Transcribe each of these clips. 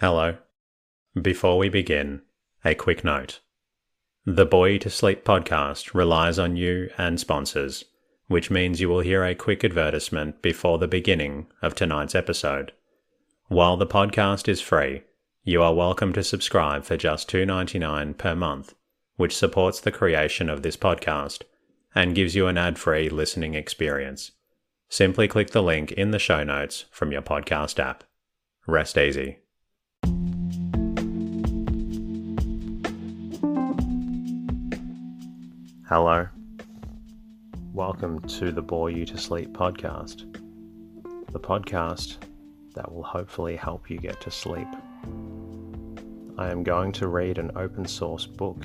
Hello. Before we begin, a quick note. The Boy to Sleep podcast relies on you and sponsors, which means you will hear a quick advertisement before the beginning of tonight's episode. While the podcast is free, you are welcome to subscribe for just $2.99 per month, which supports the creation of this podcast and gives you an ad-free listening experience. Simply click the link in the show notes from your podcast app. Rest easy. Hello. Welcome to the Bore You to Sleep podcast. The podcast that will hopefully help you get to sleep. I am going to read an open source book,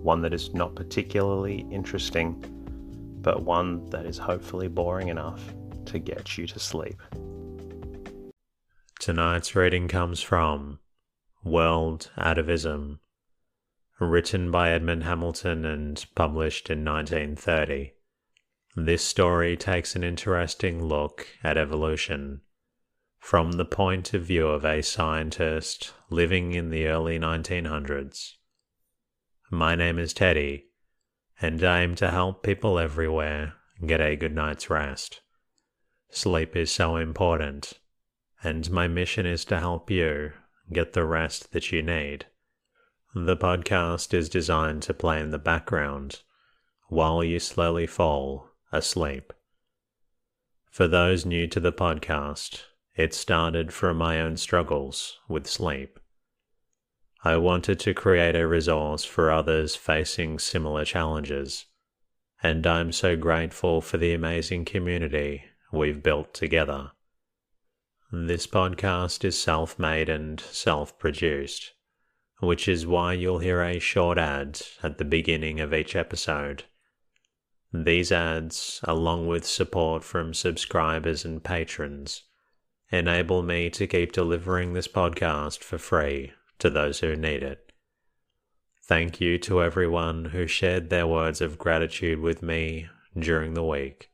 one that is not particularly interesting, but one that is hopefully boring enough to get you to sleep. Tonight's reading comes from World Atavism, written by Edmond Hamilton and published in 1930. This story takes an interesting look at evolution from the point of view of a scientist living in the early 1900s. My name is Teddy, and I aim to help people everywhere get a good night's rest. Sleep is so important, and my mission is to help you get the rest that you need. The podcast is designed to play in the background while you slowly fall asleep. For those new to the podcast, it started from my own struggles with sleep. I wanted to create a resource for others facing similar challenges, and I'm so grateful for the amazing community we've built together. This podcast is self-made and self-produced, which is why you'll hear a short ad at the beginning of each episode. These ads, along with support from subscribers and patrons, enable me to keep delivering this podcast for free to those who need it. Thank you to everyone who shared their words of gratitude with me during the week,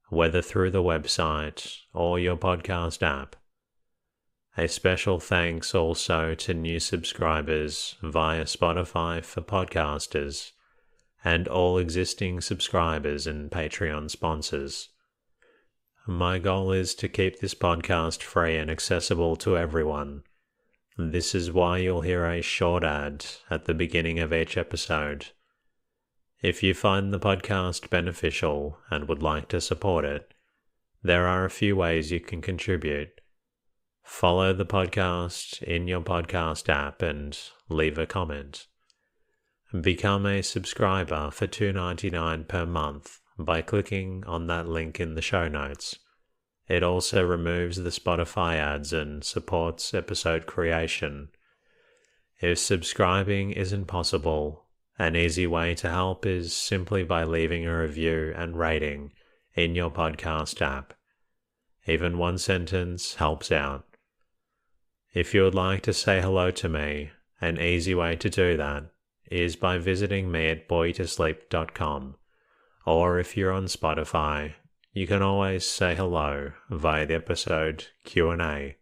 whether through the website or your podcast app. A special thanks also to new subscribers via Spotify for podcasters and all existing subscribers and Patreon sponsors. My goal is to keep this podcast free and accessible to everyone. This is why you'll hear a short ad at the beginning of each episode. If you find the podcast beneficial and would like to support it, there are a few ways you can contribute. Follow the podcast in your podcast app and leave a comment. Become a subscriber for $2.99 per month by clicking on that link in the show notes. It also removes the Spotify ads and supports episode creation. If subscribing isn't possible, an easy way to help is simply by leaving a review and rating in your podcast app. Even one sentence helps out. If you would like to say hello to me, an easy way to do that is by visiting me at boytosleep.com, or if you're on Spotify, you can always say hello via the episode Q&A.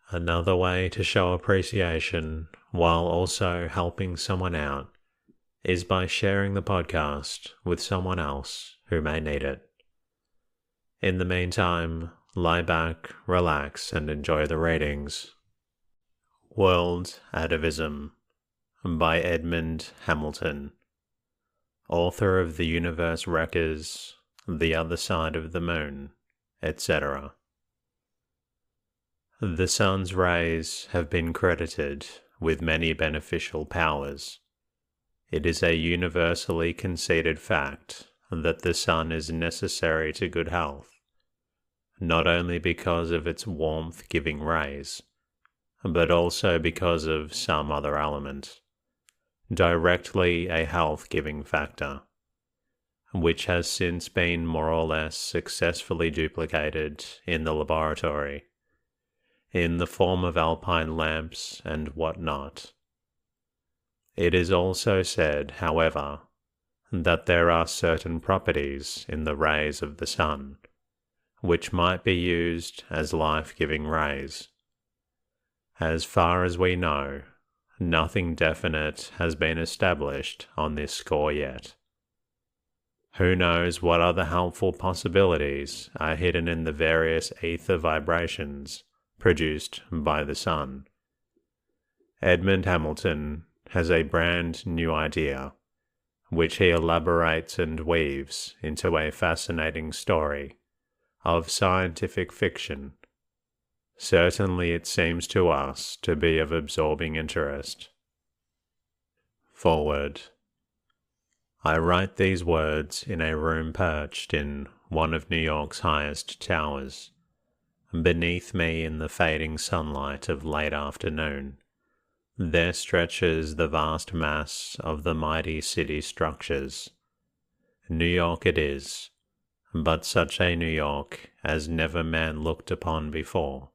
Another way to show appreciation while also helping someone out is by sharing the podcast with someone else who may need it. In the meantime, lie back, relax, and enjoy the readings. World Atavism by Edmond Hamilton, author of The Universe Wreckers, The Other Side of the Moon, etc. The sun's rays have been credited with many beneficial powers. It is a universally conceded fact that the sun is necessary to good health, not only because of its warmth-giving rays, but also because of some other element, directly a health-giving factor, which has since been more or less successfully duplicated in the laboratory, in the form of alpine lamps and whatnot. It is also said, however, that there are certain properties in the rays of the sun which might be used as life-giving rays. As far as we know, nothing definite has been established on this score yet. Who knows what other helpful possibilities are hidden in the various ether vibrations produced by the sun. Edmond Hamilton has a brand new idea, which he elaborates and weaves into a fascinating story of scientific fiction. Certainly it seems to us to be of absorbing interest. Forward. I write these words in a room perched in one of New York's highest towers. Beneath me, in the fading sunlight of late afternoon, there stretches the vast mass of the mighty city structures. New York it is, but such a New York as never man looked upon before.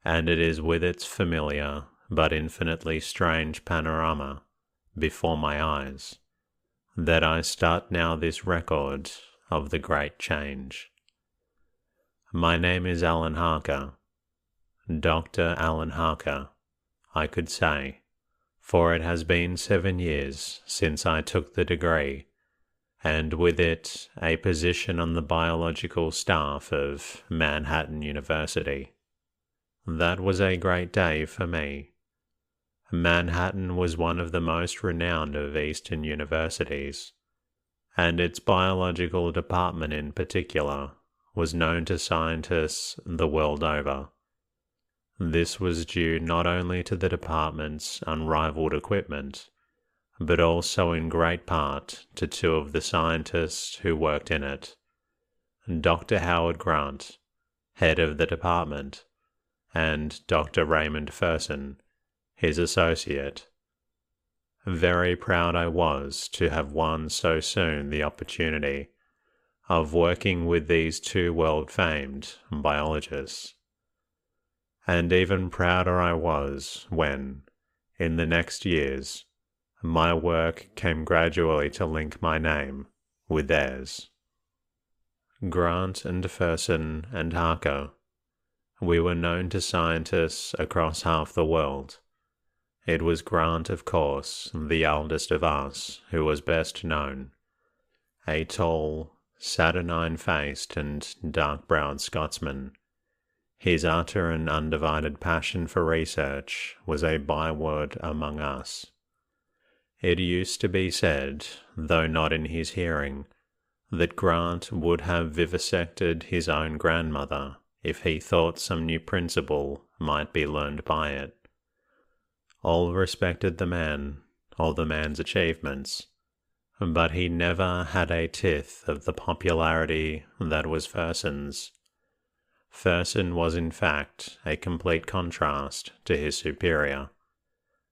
And it is with its familiar but infinitely strange panorama before my eyes that I start now this record of the great change. My name is Alan Harker, Dr. Alan Harker, I could say, for it has been 7 years since I took the degree, and with it a position on the biological staff of Manhattan University. That was a great day for me. Manhattan was one of the most renowned of Eastern universities, and its biological department in particular was known to scientists the world over. This was due not only to the department's unrivaled equipment, but also in great part to two of the scientists who worked in it, Dr. Howard Grant, head of the department, and Dr. Raymond Fersen, his associate. Very proud I was to have won so soon the opportunity of working with these two world-famed biologists. And even prouder I was when, in the next years, my work came gradually to link my name with theirs. Grant and Fersen and Harker, we were known to scientists across half the world. It was Grant, of course, the eldest of us, who was best known, a tall, saturnine-faced and dark-browed Scotsman. His utter and undivided passion for research was a byword among us. It used to be said, though not in his hearing, that Grant would have vivisected his own grandmother if he thought some new principle might be learned by it. All respected the man, or the man's achievements, but he never had a tithe of the popularity that was Fersen's. Fersen was in fact a complete contrast to his superior,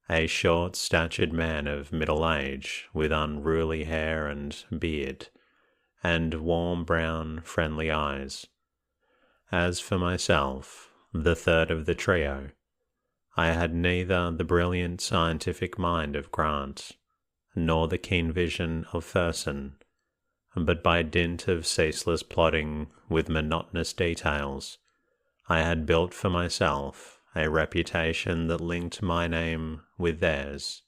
a short-statured man of middle age with unruly hair and beard, and warm brown, friendly eyes. As for myself, the third of the trio, I had neither the brilliant scientific mind of Grant, nor the keen vision of Fersen, but by dint of ceaseless plodding with monotonous details, I had built for myself a reputation that linked my name with theirs.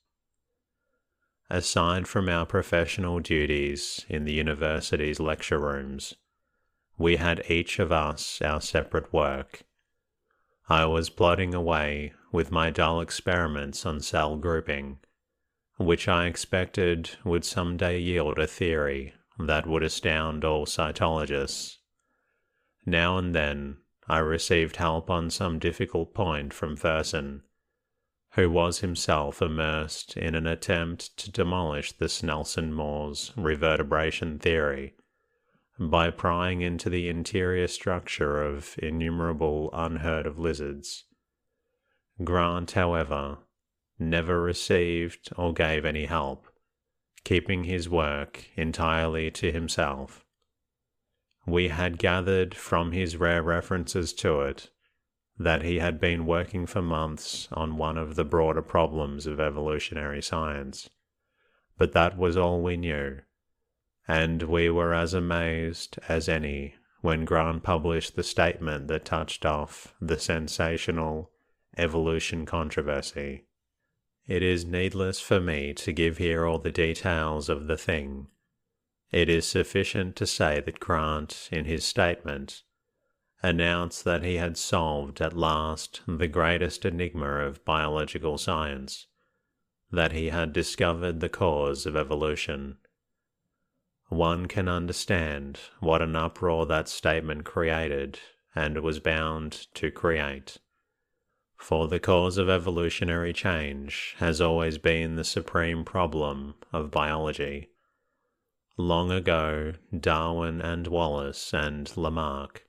Aside from our professional duties in the university's lecture rooms, we had each of us our separate work. I was plodding away with my dull experiments on cell grouping, which I expected would someday yield a theory that would astound all cytologists. Now and then I received help on some difficult point from Fersen, who was himself immersed in an attempt to demolish the Snelson-Morse reverberation theory by prying into the interior structure of innumerable unheard-of lizards. Grant, however, never received or gave any help, keeping his work entirely to himself. We had gathered from his rare references to it that he had been working for months on one of the broader problems of evolutionary science, but that was all we knew, and we were as amazed as any when Grant published the statement that touched off the sensational evolution controversy. It is needless for me to give here all the details of the thing. It is sufficient to say that Grant, in his statement, announced that he had solved at last the greatest enigma of biological science, that he had discovered the cause of evolution. One can understand what an uproar that statement created and was bound to create. For the cause of evolutionary change has always been the supreme problem of biology. Long ago, Darwin and Wallace and Lamarck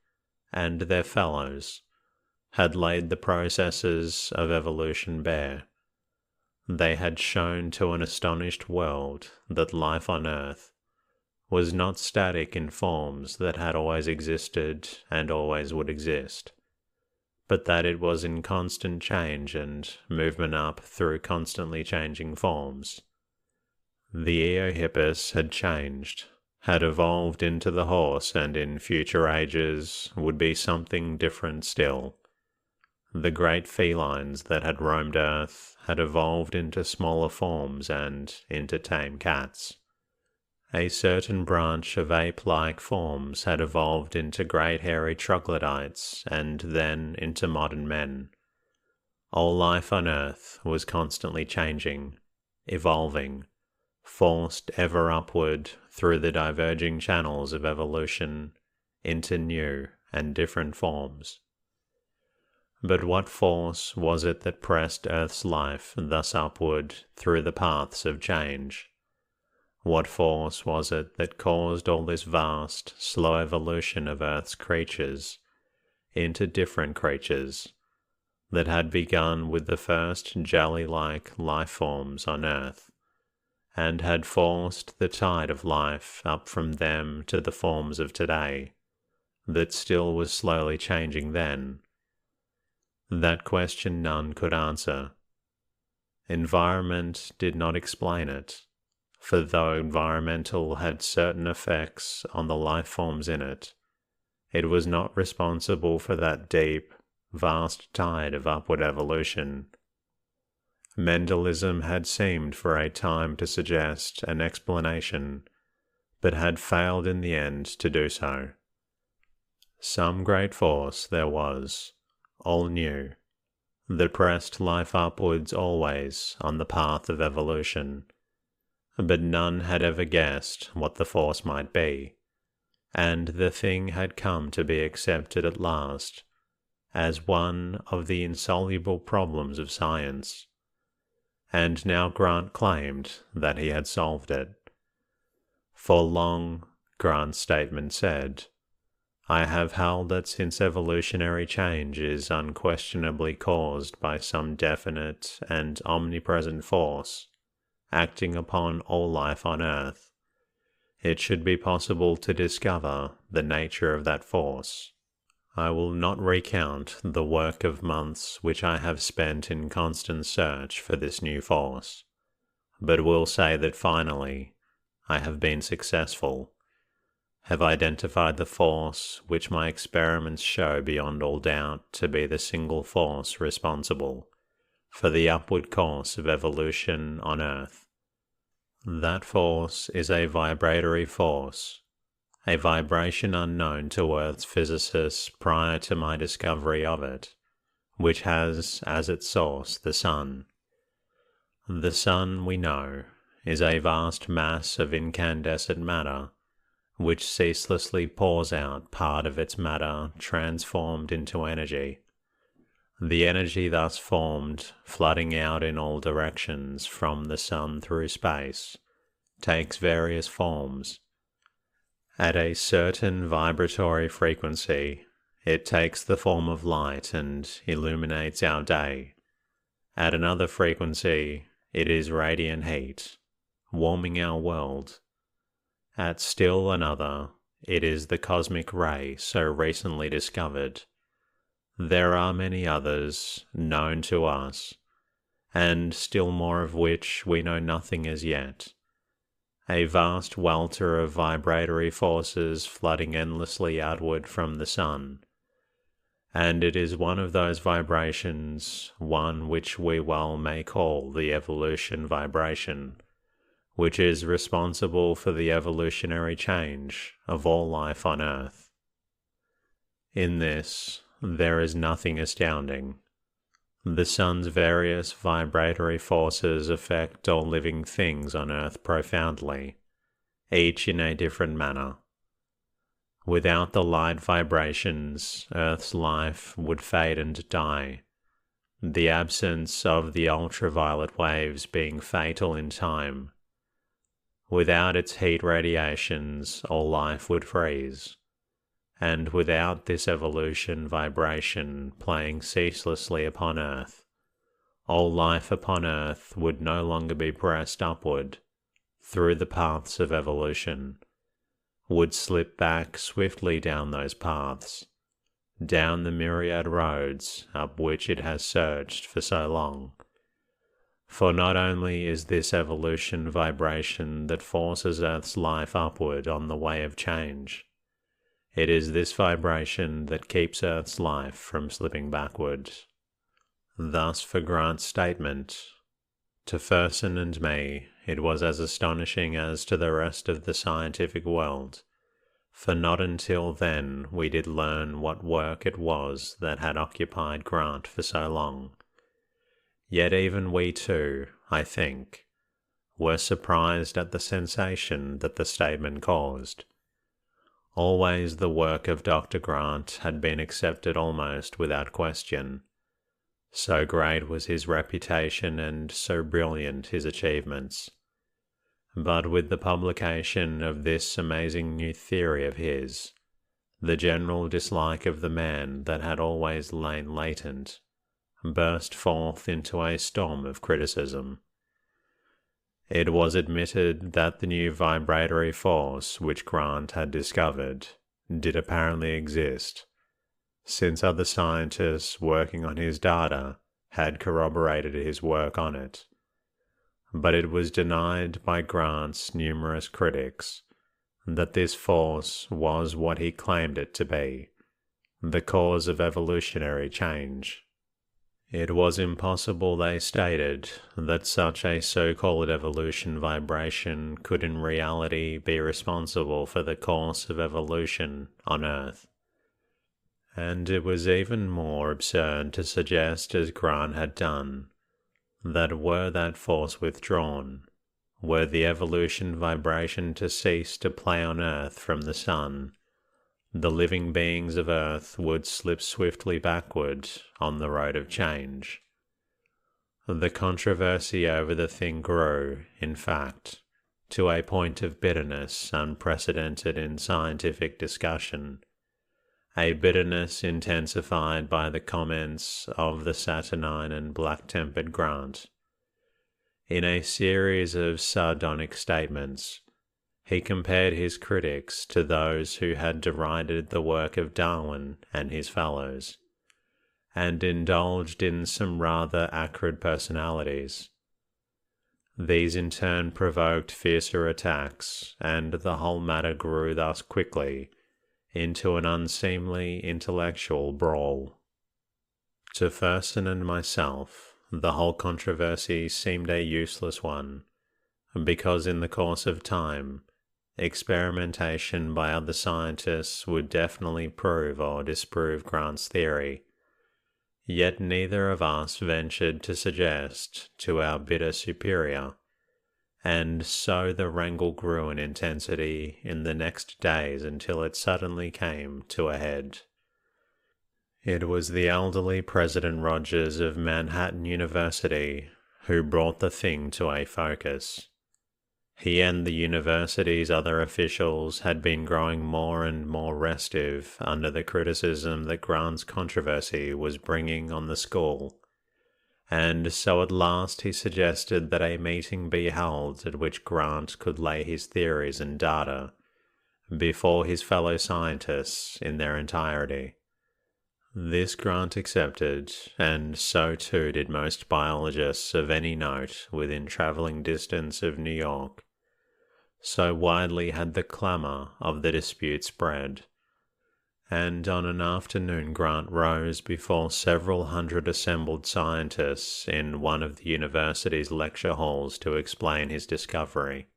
and their fellows had laid the processes of evolution bare. They had shown to an astonished world that life on Earth was not static in forms that had always existed and always would exist, but that it was in constant change and movement up through constantly changing forms. The Eohippus had changed, had evolved into the horse, and in future ages would be something different still. The great felines that had roamed Earth had evolved into smaller forms and into tame cats. A certain branch of ape-like forms had evolved into great hairy troglodytes and then into modern men. All life on Earth was constantly changing, evolving, forced ever upward through the diverging channels of evolution into new and different forms. But what force was it that pressed Earth's life thus upward through the paths of change? What force was it that caused all this vast, slow evolution of Earth's creatures into different creatures, that had begun with the first jelly-like life forms on Earth, and had forced the tide of life up from them to the forms of today, that still was slowly changing then? That question none could answer. Environment did not explain it, for though environmental had certain effects on the life forms in it, it was not responsible for that deep, vast tide of upward evolution. Mendelism had seemed for a time to suggest an explanation, but had failed in the end to do so. Some great force there was, all new, that pressed life upwards always on the path of evolution, but none had ever guessed what the force might be, and the thing had come to be accepted at last as one of the insoluble problems of science, and now Grant claimed that he had solved it. For long, Grant's statement said, I have held that since evolutionary change is unquestionably caused by some definite and omnipresent force acting upon all life on Earth, it should be possible to discover the nature of that force. I will not recount the work of months which I have spent in constant search for this new force, but will say that finally I have been successful, have identified the force which my experiments show beyond all doubt to be the single force responsible for the upward course of evolution on Earth. That force is a vibratory force, a vibration unknown to Earth's physicists prior to my discovery of it, which has as its source the Sun. The Sun, we know, is a vast mass of incandescent matter, which ceaselessly pours out part of its matter transformed into energy. The energy thus formed, flooding out in all directions from the Sun through space, takes various forms. At a certain vibratory frequency, it takes the form of light and illuminates our day. At another frequency, it is radiant heat, warming our world. At still another, it is the cosmic ray so recently discovered. There are many others known to us, and still more of which we know nothing as yet. A vast welter of vibratory forces flooding endlessly outward from the Sun. and it is one of those vibrations, one which we well may call the evolution vibration, which is responsible for the evolutionary change of all life on Earth. In this, there is nothing astounding. The sun's various vibratory forces affect all living things on Earth profoundly, each in a different manner. Without the light vibrations, Earth's life would fade and die, the absence of the ultraviolet waves being fatal in time. Without its heat radiations, all life would freeze. And without this evolution vibration playing ceaselessly upon Earth, all life upon Earth would no longer be pressed upward through the paths of evolution, would slip back swiftly down those paths, down the myriad roads up which it has searched for so long. For not only is this evolution vibration that forces Earth's life upward on the way of change, it is this vibration that keeps Earth's life from slipping backward. Thus, for Grant's statement, to Fersen and me, it was as astonishing as to the rest of the scientific world, for not until then we did learn what work it was that had occupied Grant for so long. Yet even we too, I think, were surprised at the sensation that the statement caused. Always the work of Dr. Grant had been accepted almost without question. So great was his reputation and so brilliant his achievements. But with the publication of this amazing new theory of his, the general dislike of the man that had always lain latent burst forth into a storm of criticism. It was admitted that the new vibratory force which Grant had discovered did apparently exist, since other scientists working on his data had corroborated his work on it. But it was denied by Grant's numerous critics that this force was what he claimed it to be, the cause of evolutionary change. It was impossible, they stated, that such a so-called evolution vibration could in reality be responsible for the course of evolution on Earth. And it was even more absurd to suggest, as Grant had done, that were that force withdrawn, were the evolution vibration to cease to play on Earth from the sun, the living beings of Earth would slip swiftly backward on the road of change. The controversy over the thing grew, in fact, to a point of bitterness unprecedented in scientific discussion, a bitterness intensified by the comments of the saturnine and black-tempered Grant. In a series of sardonic statements, he compared his critics to those who had derided the work of Darwin and his fellows, and indulged in some rather acrid personalities. These in turn provoked fiercer attacks, and the whole matter grew thus quickly into an unseemly intellectual brawl. To Fersen and myself, the whole controversy seemed a useless one, because in the course of time, experimentation by other scientists would definitely prove or disprove Grant's theory. Yet neither of us ventured to suggest to our bitter superior, and so the wrangle grew in intensity in the next days until it suddenly came to a head. It was the elderly President Rogers of Manhattan University who brought the thing to a focus. He and the university's other officials had been growing more and more restive under the criticism that Grant's controversy was bringing on the school, and so at last he suggested that a meeting be held at which Grant could lay his theories and data before his fellow scientists in their entirety. This Grant accepted, and so too did most biologists of any note within travelling distance of New York. So widely had the clamour of the dispute spread, and on an afternoon Grant rose before several hundred assembled scientists in one of the university's lecture halls to explain his discovery.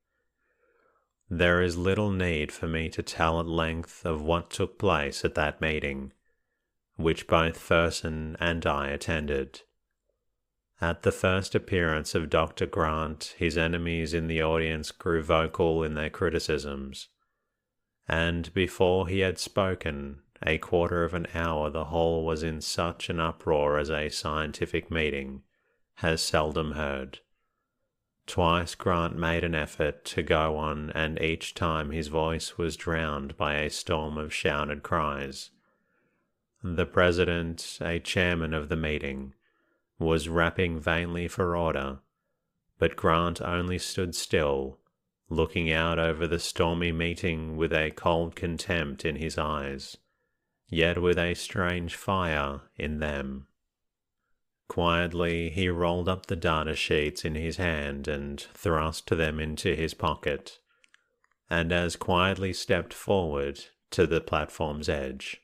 There is little need for me to tell at length of what took place at that meeting, which both Fersen and I attended. At the first appearance of Dr. Grant, his enemies in the audience grew vocal in their criticisms, and before he had spoken a quarter of an hour the hall was in such an uproar as a scientific meeting has seldom heard. Twice Grant made an effort to go on, and each time his voice was drowned by a storm of shouted cries. The president, a chairman of the meeting, was rapping vainly for order, but Grant only stood still, looking out over the stormy meeting with a cold contempt in his eyes, yet with a strange fire in them. Quietly he rolled up the data sheets in his hand and thrust them into his pocket, and as quietly stepped forward to the platform's edge.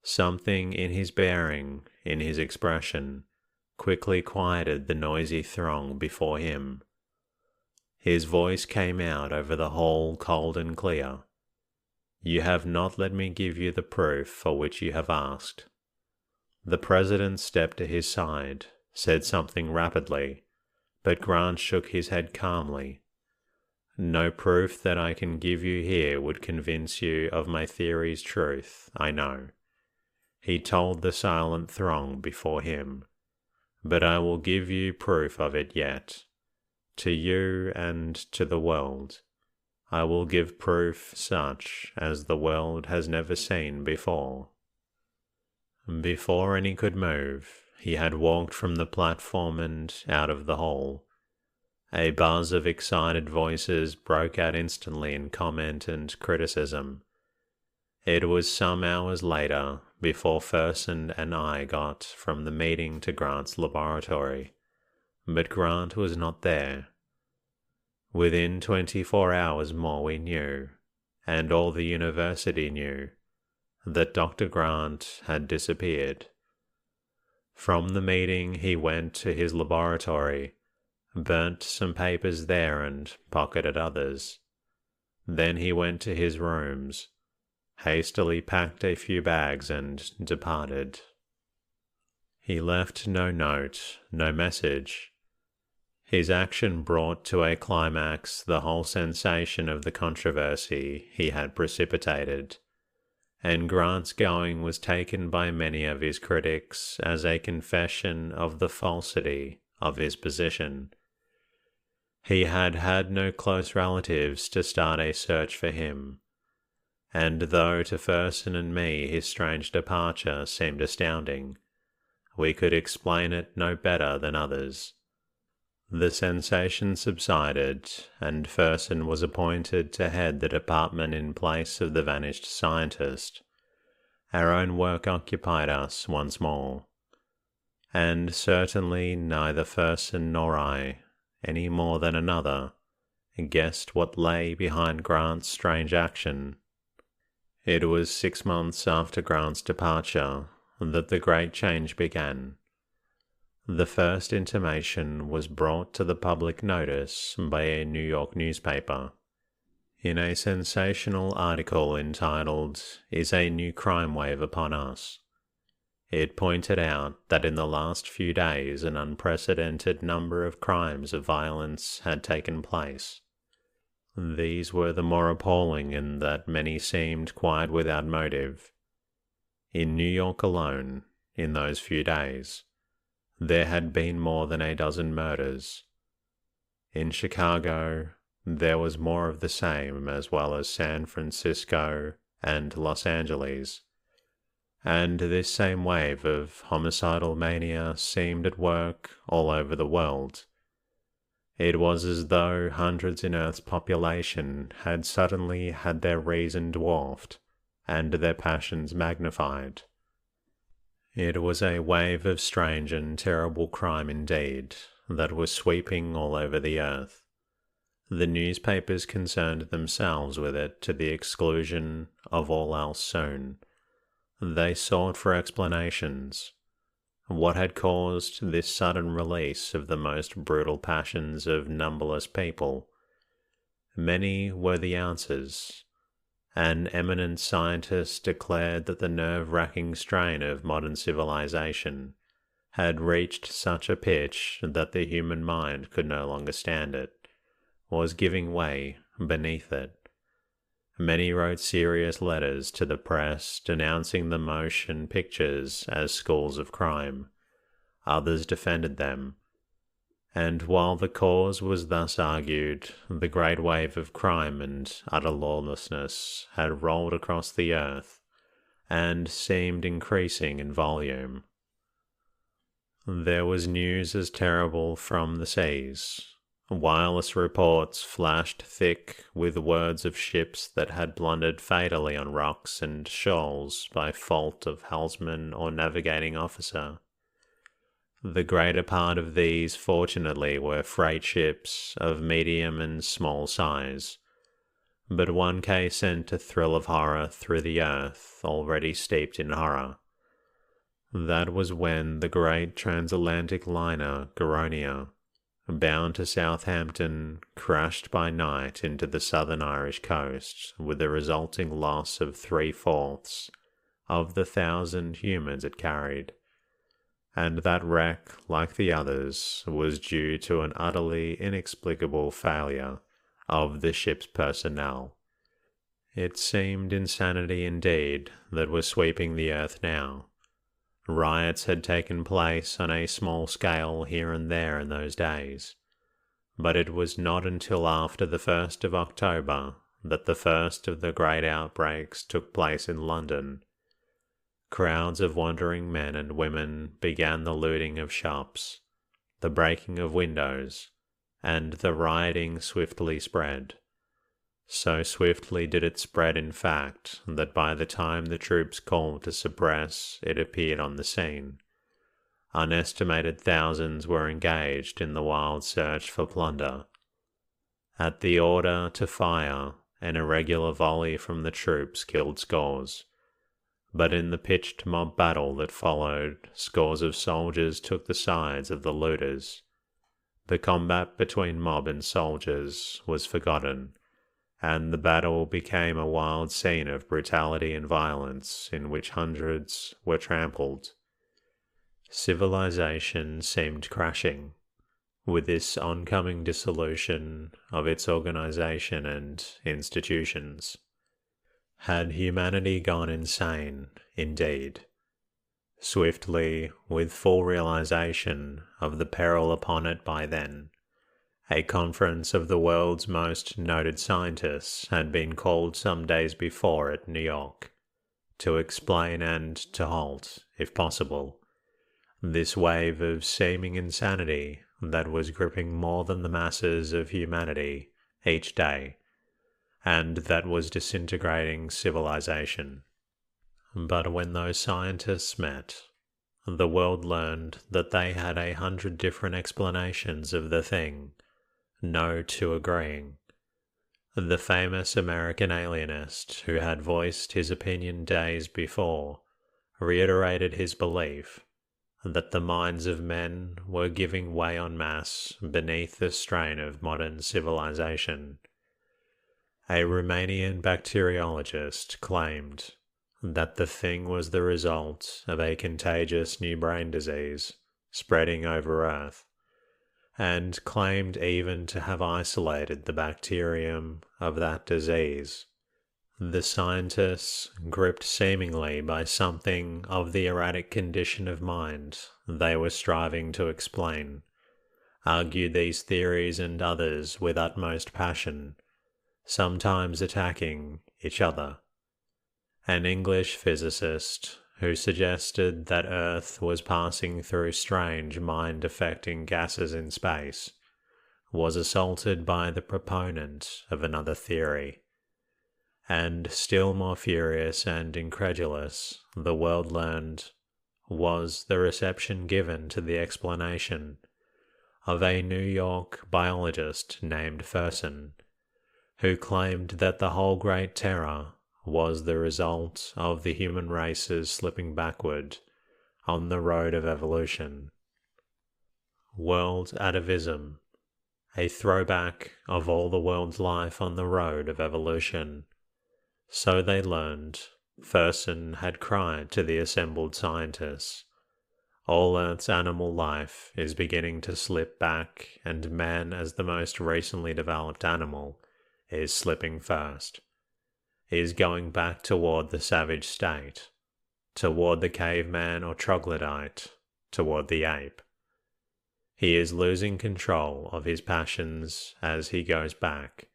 Something in his bearing, in his expression, quickly quieted the noisy throng before him. His voice came out over the hall cold and clear. "You have not let me give you the proof for which you have asked." The president stepped to his side, said something rapidly, but Grant shook his head calmly. "No proof that I can give you here would convince you of my theory's truth, I know," he told the silent throng before him, "but I will give you proof of it yet. To you and to the world, I will give proof such as the world has never seen before." Before any could move, he had walked from the platform and out of the hall. A buzz of excited voices broke out instantly in comment and criticism. It was some hours later before Fersen and I got from the meeting to Grant's laboratory, but Grant was not there. Within 24 hours more we knew, and all the university knew, that Dr. Grant had disappeared. From the meeting he went to his laboratory, burnt some papers there and pocketed others. Then he went to his rooms, hastily packed a few bags and departed. He left no note, no message. His action brought to a climax the whole sensation of the controversy he had precipitated, and Grant's going was taken by many of his critics as a confession of the falsity of his position. He had had no close relatives to start a search for him, and though to Fersen and me his strange departure seemed astounding, we could explain it no better than others. The sensation subsided, and Fersen was appointed to head the department in place of the vanished scientist. Our own work occupied us once more, and certainly neither Fersen nor I, any more than another, guessed what lay behind Grant's strange action. It was 6 months after Grant's departure that the great change began. The first intimation was brought to the public notice by a New York newspaper. In a sensational article entitled, "Is a New Crime Wave Upon Us?" it pointed out that in the last few days an unprecedented number of crimes of violence had taken place. These were the more appalling in that many seemed quite without motive. In New York alone, in those few days, there had been more than a dozen murders. In Chicago, there was more of the same, as well as San Francisco and Los Angeles, and this same wave of homicidal mania seemed at work all over the world. It was as though hundreds in Earth's population had suddenly had their reason dwarfed and their passions magnified. It was a wave of strange and terrible crime indeed that was sweeping all over the earth. The newspapers concerned themselves with it to the exclusion of all else soon, They sought for explanations. What had caused this sudden release of the most brutal passions of numberless people? Many were the answers. An eminent scientist declared that the nerve-wracking strain of modern civilization had reached such a pitch that the human mind could no longer stand it, was giving way beneath it. Many wrote serious letters to the press denouncing the motion pictures as schools of crime. Others defended them. And while the cause was thus argued, the great wave of crime and utter lawlessness had rolled across the earth and seemed increasing in volume. There was news as terrible from the seas. Wireless reports flashed thick with words of ships that had blundered fatally on rocks and shoals by fault of helmsman or navigating officer. The greater part of these, fortunately, were freight ships of medium and small size, but one case sent a thrill of horror through the earth already steeped in horror. That was when the great transatlantic liner Gueronia, bound to Southampton, crashed by night into the southern Irish coast with the resulting loss of 3/4 of the 1,000 humans it carried. And that wreck, like the others, was due to an utterly inexplicable failure of the ship's personnel. It seemed insanity indeed that was sweeping the earth now. Riots had taken place on a small scale here and there in those days, but it was not until after the 1st of October that the first of the great outbreaks took place in London. Crowds of wandering men and women began the looting of shops, the breaking of windows, and the rioting swiftly spread. So swiftly did it spread, in fact, that by the time the troops called to suppress it appeared on the scene, unestimated thousands were engaged in the wild search for plunder. At the order to fire, an irregular volley from the troops killed scores. But in the pitched mob battle that followed, scores of soldiers took the sides of the looters. The combat between mob and soldiers was forgotten, and the battle became a wild scene of brutality and violence in which hundreds were trampled. Civilization seemed crashing, with this oncoming dissolution of its organization and institutions. Had humanity gone insane, indeed? Swiftly, with full realization of the peril upon it by then, a conference of the world's most noted scientists had been called some days before at New York, to explain and to halt, if possible, this wave of seeming insanity that was gripping more than the masses of humanity each day, and that was disintegrating civilization. But when those scientists met, the world learned that they had 100 different explanations of the thing, no two agreeing. The famous American alienist who had voiced his opinion days before reiterated his belief that the minds of men were giving way en masse beneath the strain of modern civilization. A Romanian bacteriologist claimed that the thing was the result of a contagious new brain disease spreading over Earth, and claimed even to have isolated the bacterium of that disease. The scientists, gripped seemingly by something of the erratic condition of mind they were striving to explain, argued these theories and others with utmost passion, sometimes attacking each other. An English physicist who suggested that Earth was passing through strange mind-affecting gases in space was assaulted by the proponent of another theory. And still more furious and incredulous, the world learned, was the reception given to the explanation of a New York biologist named Fersen, who claimed that the whole Great Terror was the result of the human race's slipping backward on the road of evolution. World Atavism, a throwback of all the world's life on the road of evolution. So they learned. Fersen had cried to the assembled scientists. All Earth's animal life is beginning to slip back, and man, as the most recently developed animal, is slipping first. He is going back toward the savage state, toward the caveman or troglodyte, toward the ape. He is losing control of his passions as he goes back,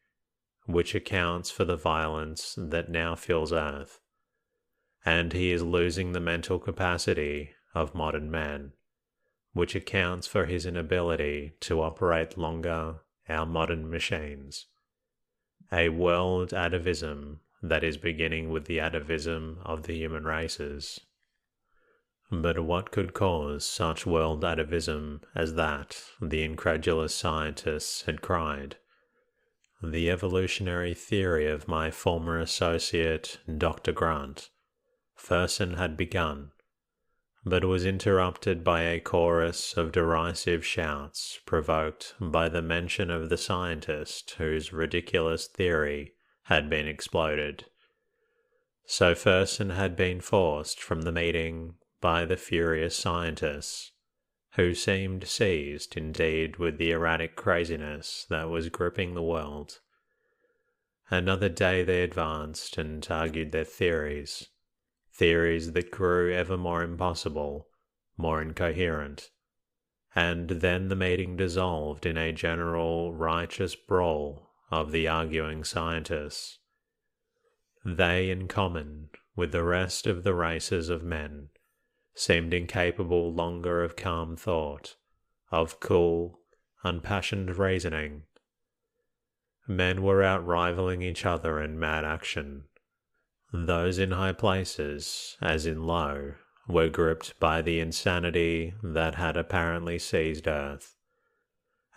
which accounts for the violence that now fills Earth, and he is losing the mental capacity of modern man, which accounts for his inability to operate longer our modern machines. A world atavism that is beginning with the atavism of the human races. But what could cause such world atavism as that, the incredulous scientists had cried? The evolutionary theory of my former associate, Dr. Grant, Fersen had begun, but was interrupted by a chorus of derisive shouts provoked by the mention of the scientist whose ridiculous theory had been exploded. So Fersen had been forced from the meeting by the furious scientists, who seemed seized indeed with the erratic craziness that was gripping the world. Another day they advanced and argued their theories that grew ever more impossible, more incoherent, and then the meeting dissolved in a general righteous brawl of the arguing scientists. They, in common with the rest of the races of men, seemed incapable longer of calm thought, of cool, unpassioned reasoning. Men were out-rivaling each other in mad action. Those in high places, as in low, were gripped by the insanity that had apparently seized Earth,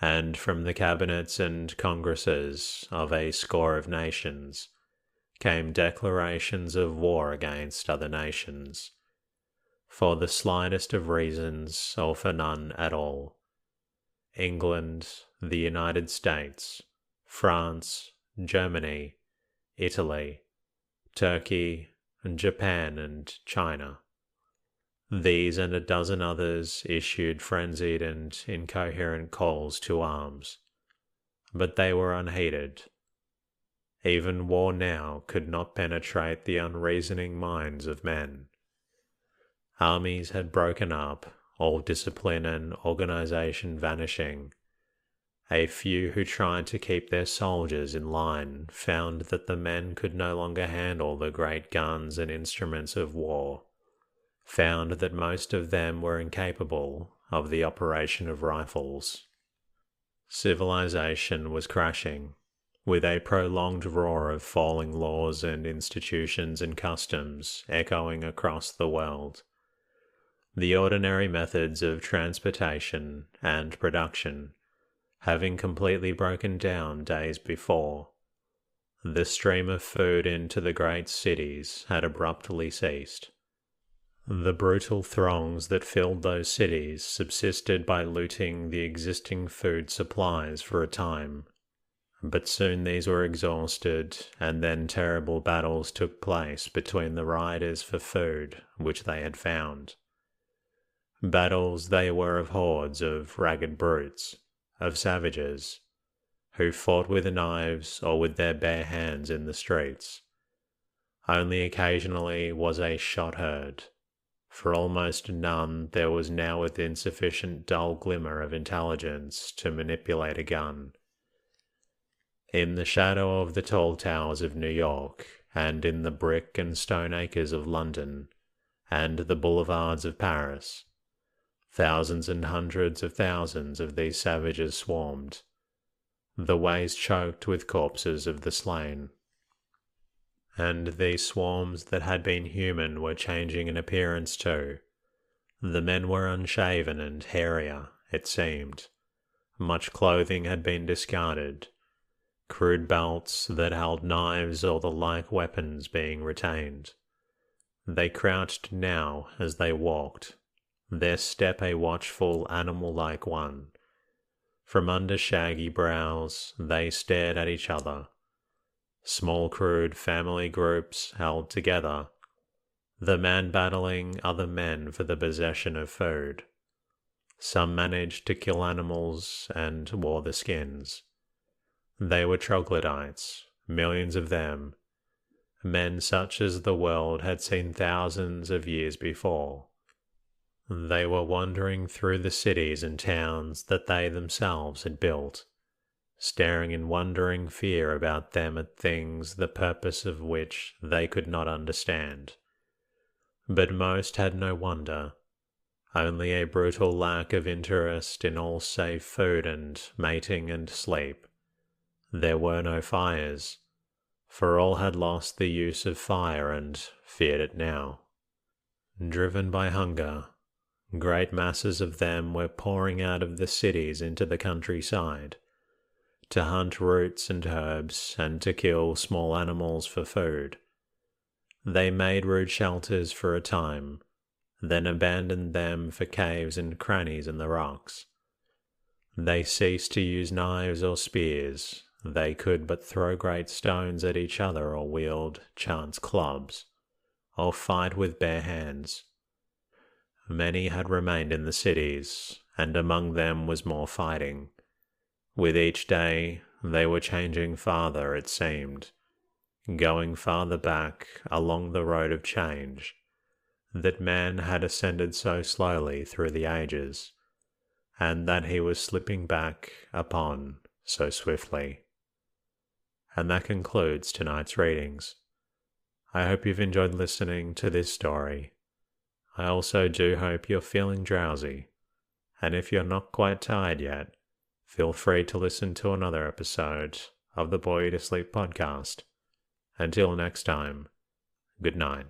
and from the cabinets and congresses of a score of nations came declarations of war against other nations, for the slightest of reasons or for none at all. England, the United States, France, Germany, Italy, Turkey, Japan, and China. These and a dozen others issued frenzied and incoherent calls to arms, but they were unheeded. Even war now could not penetrate the unreasoning minds of men. Armies had broken up, all discipline and organization vanishing. A few who tried to keep their soldiers in line found that the men could no longer handle the great guns and instruments of war, found that most of them were incapable of the operation of rifles. Civilization was crashing, with a prolonged roar of falling laws and institutions and customs echoing across the world. The ordinary methods of transportation and production having completely broken down days before. The stream of food into the great cities had abruptly ceased. The brutal throngs that filled those cities subsisted by looting the existing food supplies for a time, but soon these were exhausted, and then terrible battles took place between the rioters for food which they had found. Battles they were of hordes of ragged brutes, of savages, who fought with knives or with their bare hands in the streets. Only occasionally was a shot heard. For almost none there was now within sufficient dull glimmer of intelligence to manipulate a gun. In the shadow of the tall towers of New York, and in the brick and stone acres of London, and the boulevards of Paris, thousands and hundreds of thousands of these savages swarmed, the ways choked with corpses of the slain. And these swarms that had been human were changing in appearance too. The men were unshaven and hairier, it seemed. Much clothing had been discarded. crude belts that held knives or the like weapons being retained. They crouched now as they walked, their step a watchful animal-like one. From under shaggy brows they stared at each other. Small crude family groups held together, the men battling other men for the possession of food. Some managed to kill animals and wore the skins. They were troglodytes, millions of them, men such as the world had seen thousands of years before. They were wandering through the cities and towns that they themselves had built, staring in wondering fear about them at things the purpose of which they could not understand. But most had no wonder, only a brutal lack of interest in all save food and mating and sleep. There were no fires, for all had lost the use of fire and feared it now. Driven by hunger, great masses of them were pouring out of the cities into the countryside, to hunt roots and herbs and to kill small animals for food. They made rude shelters for a time, then abandoned them for caves and crannies in the rocks. They ceased to use knives or spears. They could but throw great stones at each other or wield chance clubs, or fight with bare hands. Many had remained in the cities, and among them was more fighting. With each day they were changing farther, it seemed, going farther back along the road of change that man had ascended so slowly through the ages, and that he was slipping back upon so swiftly. And that concludes tonight's readings. I hope you've enjoyed listening to this story. I also do hope you're feeling drowsy, and if you're not quite tired yet, feel free to listen to another episode of the Bore You to Sleep podcast. Until next time, good night.